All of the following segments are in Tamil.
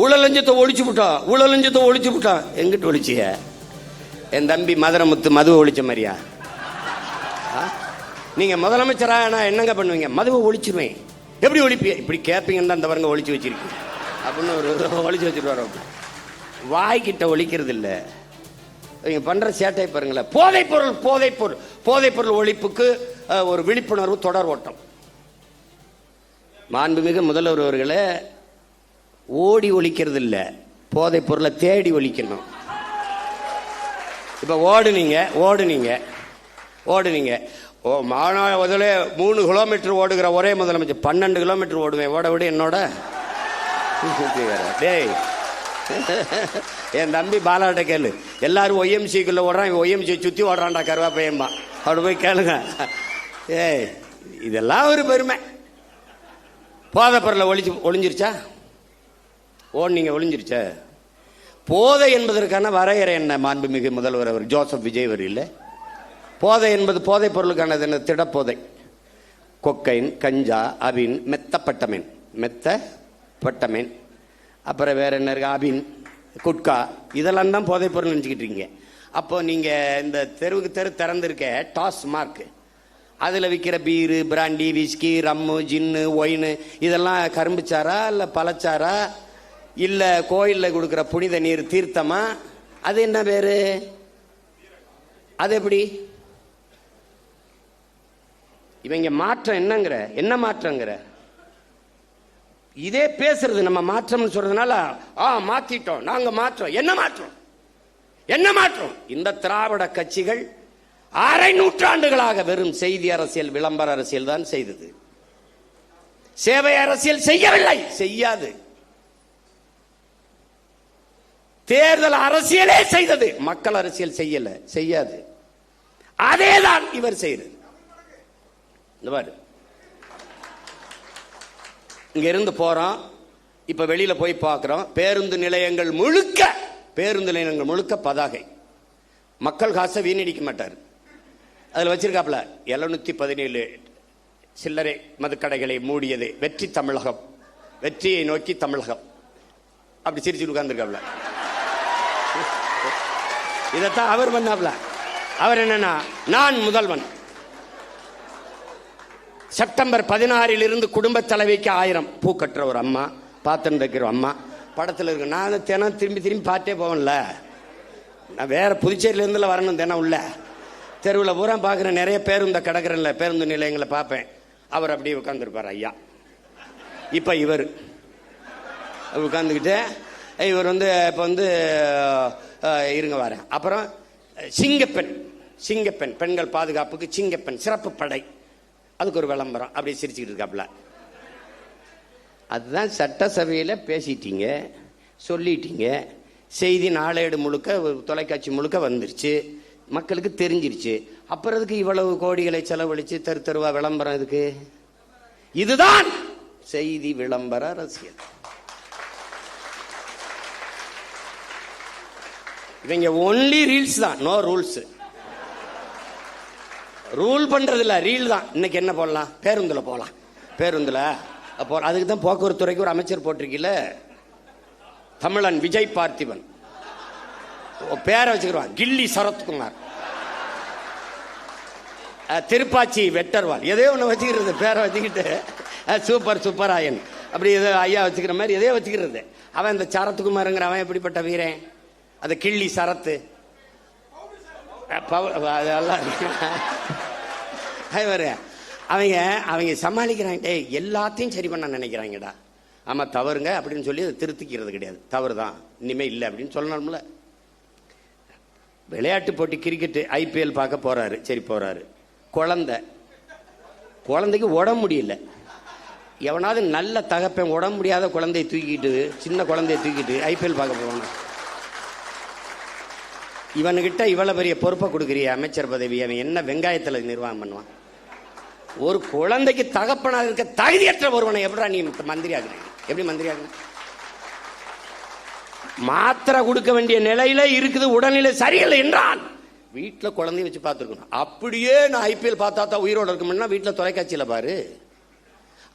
ஊழலஞ்சத்தை ஒழிச்சு விட்டான். எங்கிட்டு ஒழிச்சிய? என் தம்பி மதுரமுத்து மதுவை ஒழிச்ச மாதிரியா? நீங்க முதலமைச்சரா நான் என்னங்க பண்ணுவீங்க? மதுவை ஒழிச்சுருவேன். எப்படி ஒழிப்பிய? இப்படி கேட்பீங்கன்னு தான் அந்த பாருங்க ஒழிச்சு வச்சிருக்கீங்க அப்படின்னு ஒரு ஒழிச்சு வச்சுருவாரு. வாய்கிட்ட ஒழிக்கிறது இல்லை. இவங்க பண்ற சேட்டை பாருங்களேன். போதைப் பொருள் ஒழிப்புக்கு ஒரு விழிப்புணர்வு தொடர் ஓட்டம். மாண்புமிகு முதல்வர் அவர்களே, ஓடி ஒழிக்கிறது இல்ல, போதைப் பொருளை தேடி ஒழிக்கணும். இப்ப ஓடுனீங்க மாநாடு 3 கிலோமீட்டர் ஓடுகிற ஒரே முதலமைச்சர் 12 கிலோமீட்டர் ஓடுவேன். ஓட விட என்னோட டேய், என் தம்பி பாலாட்ட கேளு. எல்லாரும் ஒய்எம்சிக்குள்ள ஓடுறான், ஒய்எம்சி சுத்தி ஓடுறான்டா கருவா பையன்பா. அப்படி போய் கேளுங்க. ஏய், இதெல்லாம் ஒரு பெருமை. போதைப் பொருளை ஒளிஞ்சிருச்சா? ஒளிஞ்சிருச்ச. போதை என்பதற்கான வரையறை என்ன? மாண்புமிகு முதல்வர் அவர் ஜோசப் விஜய் வரையில் போதை என்பது போதைப் பொருளுக்கானது என்ன? திடப்போதை. கொக்கைன், கஞ்சா, அபின், மெத்தப்பட்டமீன், அப்புறம் வேற என்ன இருக்கு? அபின், குட்கா, இதெல்லாம் தான் போதைப் பொருள் நினச்சிக்கிட்டு இருக்கீங்க. அப்போ நீங்க இந்த தெருவுக்கு திறந்திருக்க டாஸ்மார்க், அதில் விற்கிற பீரு, பிராண்டி, விஸ்கி, ரம்மு, ஜின்னு, ஒயின், இதெல்லாம் கரும்புச்சாரா இல்லை பழச்சாரா இல்லை கோயிலில் கொடுக்குற புனித நீர் தீர்த்தமா? அது என்ன பேரு? அது எப்படி? இவங்க மாற்றம் என்னங்கிற? என்ன மாற்றங்கிற? இதே பேசுறது நம்ம மாற்றம்னு சொல்றதுனால மாத்திட்டோம், நாங்க மாற்றம். என்ன மாற்றம்? இந்த திராவிட கட்சிகள் அரை நூற்றாண்டுகளாக வெறும் செய்தி அரசியல், விளம்பர அரசியல் தான் செய்தது. சேவை அரசியல் செய்யவில்லை, செய்யாது. தேர்தல் அரசியலே செய்தது, மக்கள் அரசியல் செய்யாது. அதேதான் இவர் செய்யறது. இங்க இருந்து போறோம், இப்ப வெளியில போய் பார்க்கிறோம். பேருந்து நிலையங்கள் முழுக்க பதாகை. மக்கள் காசை வீணடிக்க மாட்டார். அதுல வச்சிருக்காப்ல 717 சில்லறை மதுக்கடைகளை மூடியது வெற்றி தமிழகம், வெற்றியை நோக்கி தமிழகம். அப்படி சிரிச்சு உட்கார்ந்துருக்காப்ல. இதைத்தான் அவர் பண்ணாப்ல. அவர் என்னன்னா, நான் முதல்வன். செப்டம்பர் 16 இருந்து குடும்ப தலைவிக்கு 1000 பூ கட்டுற ஒரு அம்மா, பாத்திரம் வைக்கிற அம்மா படத்தில் இருக்கு. நான் தினம் திரும்பி பார்த்தே போவேன்ல. நான் வேற புதுச்சேரியில இருந்துல வரணும். தினம் உள்ள தெருவில் பூரா பார்க்குறேன். நிறைய பேருந்து கிடக்குறேன்ல, பேருந்து நிலையங்களை பார்ப்பேன். அவர் அப்படியே உட்காந்துருப்பார் ஐயா. இப்போ இவர் உட்காந்துக்கிட்டு இவர் இப்போ இருங்க வரேன். அப்புறம் சிங்கப்பெண் பெண்கள் பாதுகாப்புக்கு சிங்கப்பெண் சிறப்பு படை, அதுக்கு ஒரு விளம்பரம். அப்படியே சிரிச்சுக்கிட்டு இருக்காப்ல. அதுதான் சட்டசபையில் பேசிட்டீங்க, சொல்லிட்டீங்க. செய்தி நாளேடு முழுக்க, தொலைக்காட்சி முழுக்க வந்துருச்சு, மக்களுக்கு தெரிஞ்சிருச்சு. அப்புறம் அதுக்கு இவ்வளவு கோடிகளை செலவழிச்சு தெருவா விளம்பரம் இதுக்கு? இதுதான் செய்தி விளம்பர அரசியல். இவங்க ஒன்லி ரீல்ஸ் தான், நோ ரூல்ஸ். ரூல் பண்றது இல்ல, ரீல் தான். இன்னைக்கு என்ன போடலாம்? பேருந்துல போலாம். பேருந்துல அதுக்கு தான் போக்குவரத்து துறைக்கு ஒரு அமைச்சர் போட்டிருக்கீல, தமிழன் விஜய் பார்த்திபன். பேரை வச்சுக்கிறான் கில்லி சரத்குமார், திருப்பாச்சி வெட்டர்வால், எதையோ ஒன்று வச்சுக்கிறது. பேரை வச்சுக்கிட்டு சூப்பராயன் அப்படி ஏதோ ஐயா வச்சுக்கிற மாதிரி எதையோ வச்சுக்கிறது. அவன் இந்த சரத்குமாருங்கிற அவன் எப்படிப்பட்ட வீரன்? அது கிள்ளி சரத்து அதெல்லாம் அவங்க சமாளிக்கிறாங்க. எல்லாத்தையும் சரி பண்ண நினைக்கிறாங்கடா. ஆமா தவறுங்க அப்படின்னு சொல்லி அதை திருத்திக்கிறது கிடையாது. தவறு தான், இனிமே இல்லை அப்படின்னு சொல்லணும்ல. விளையாட்டு போட்டி கிரிக்கெட் ஐபிஎல் பார்க்க போறாரு. சரி போறாரு. குழந்தைக்கு உடம்பு முடியல. எவனாவது நல்ல தகப்பன் உடம்பு முடியாத குழந்தைய தூக்கிட்டு, சின்ன குழந்தைய தூக்கிட்டு ஐபிஎல் பார்க்க போவாங்க. இவனுக்கிட்ட இவ்வளவு பெரிய பொறுப்பை கொடுக்குறிய அமைச்சர் பதவி, அவன் என்ன வெங்காயத்தில் நிர்வாகம் பண்ணுவான்? ஒரு குழந்தைக்கு தகப்பனாக இருக்க தகுதியற்ற ஒருவனை எப்படா நீ மந்திரி ஆகுறீங்க? எப்படி மந்திரி ஆகுற? மாத்திரை கொடுக்க வேண்டிய நிலையில இருக்குது, உடல்நிலை சரியில்லை என்றால் வீட்டில் குழந்தைய வச்சு பார்த்துருக்கணும். அப்படியே நான் ஐபிஎல் பார்த்தா தான் உயிரோட இருக்கணும்னா வீட்டில் தொலைக்காட்சியில் பாரு.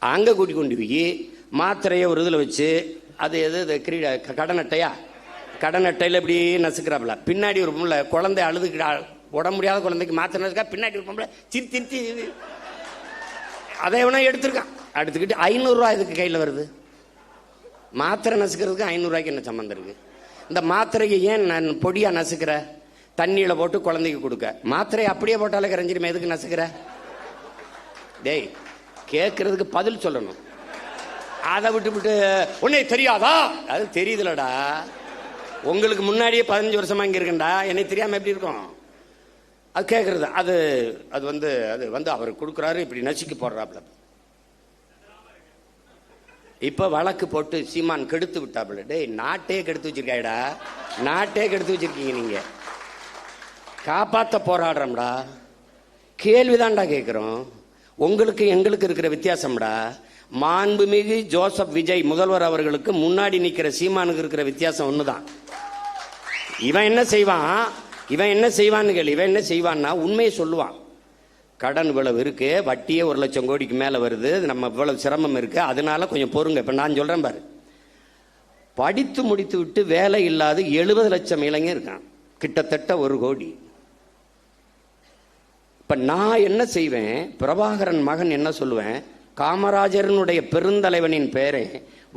அங்கே கூட்டி கொண்டு போய் மாத்திரையை ஒரு இதில் வச்சு அது எது கிரீட கடன் அட்டையா, கடன் அட்டையில் இப்படி நசுக்கிறாப்புல. பின்னாடி ஒரு பொம்பளை குழந்தை அழுதுக்கிட்டா, உட முடியாத குழந்தைக்கு மாத்திரை நசுக்கா, பின்னாடி ஒரு பொம்பளை சிரிச்சு அதை எவனா எடுத்துருக்கான். எடுத்துக்கிட்டு 500 ரூபா இதுக்கு கையில் வருது. மாத்திரை நசுக்கிறதுக்கு 500 ரூபாய்க்கு என்ன சம்மந்தம் இருக்கு? இந்த மாத்திரையை ஏன் நான் பொடியா நசுக்கிற? தண்ணியில போட்டு குழந்தைக்கு கொடுக்க. மாத்திரையை அப்படியே போட்டாலே கரைஞ்சிருமே, எதுக்கு நசுக்கிற? டேய், கேட்கறதுக்கு பதில் சொல்லணும். அதை விட்டு உன்னை தெரியாதா? அது தெரியுதுலடா, உங்களுக்கு முன்னாடியே 15 வருஷமா இங்க இருக்கண்டா, என்னை தெரியாம எப்படி இருக்கும்? அது கேட்கறது. அது அது வந்து அவர் கொடுக்குறாரு, இப்படி நசுக்கி போடுறாப்புல. இப்ப வழக்கு போட்டு சீமான் கெடுத்து விட்டாப்புல. டேய், நாட்டே கெடுத்து வச்சிருக்காடா, நாட்டே கெடுத்து வச்சிருக்கீங்க. நீங்க காப்பாத்த போராடுறோம்டா. கேள்விதான்டா கேட்கிறோம். உங்களுக்கு எங்களுக்கு இருக்கிற வித்தியாசம்டா. மாண்புமிகு ஜோசப் விஜய் முதல்வர் அவர்களுக்கு முன்னாடி நிக்கிற சீமானுக்கு இருக்கிற வித்தியாசம் ஒண்ணுதான். இவன் என்ன செய்வான், இவன் என்ன செய்வான்னு கேள்வி. இவன் என்ன செய்வான்னா உண்மையை சொல்லுவான். கடன் இவ்வளவு இருக்கு, வட்டியே 1 லட்சம் கோடிக்கு மேல வருது, நம்ம இவ்வளவு சிரமம் இருக்கு, அதனால கொஞ்சம் பொறுங்க. இப்ப நான் சொல்றேன் பாரு, படித்து முடித்து விட்டு வேலை இல்லாத 70 லட்சம் இளைஞர் இருக்கான், கிட்டத்தட்ட 1 கோடி. இப்ப நான் என்ன செய்வேன், பிரபாகரன் மகன் என்ன சொல்லுவேன், காமராஜரனுடைய பெருந்தலைவனின் பேரை,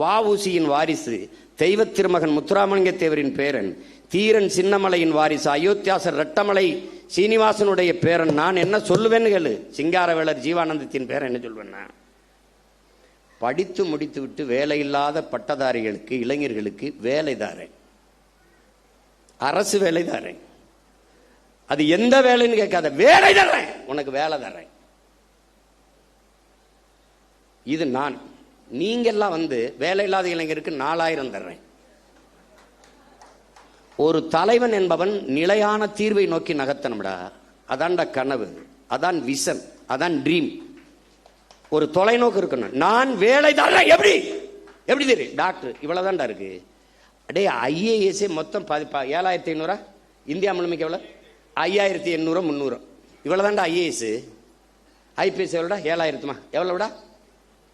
வஉசியின் வாரிசு, தெய்வ திருமகன் முத்துராமலிங்க தேவரின் பேரன், தீரன் சின்னமலையின் வாரிசு, அயோத்தியாசர் ரெட்டமலை சீனிவாசனுடைய பேரன். நான் என்ன சொல்லுவேன்னு கேளு. சிங்காரவேலர் ஜீவானந்தத்தின் பேரன் என்ன சொல்வேன்னா, படித்து முடித்து விட்டு வேலை இல்லாத பட்டதாரிகளுக்கு, இளைஞர்களுக்கு வேலை தாரேன், அரசு வேலை தாரேன். அது எந்த வேலைன்னு கேட்காத, வேலை தர்றேன், உனக்கு வேலை தர்றேன். இது நான். நீங்க எல்லாம் வேலை இல்லாத இளைஞருக்கு 4000 தர்றேன். ஒரு தலைவன் என்பவன் நிலையான தீர்வை நோக்கி நகர்த்தணும்டா. அதான்டா கனவு, அதான் விஷன், அதான் ட்ரீம். ஒரு தொலைநோக்கு இருக்கணும். நான் வேலை தர்றேன். எப்படி எப்படி தெரியும்? டாக்டர் இவ்வளவுதான்டா இருக்கு. அடே, IAS மொத்தம் 7500 இந்தியா முழுமைக்கு எவ்வளவு? 5800 300 இவ்வளவுதான்டா IAS. IPS எவ்வளோடா? 7000 எவ்வளவுடா?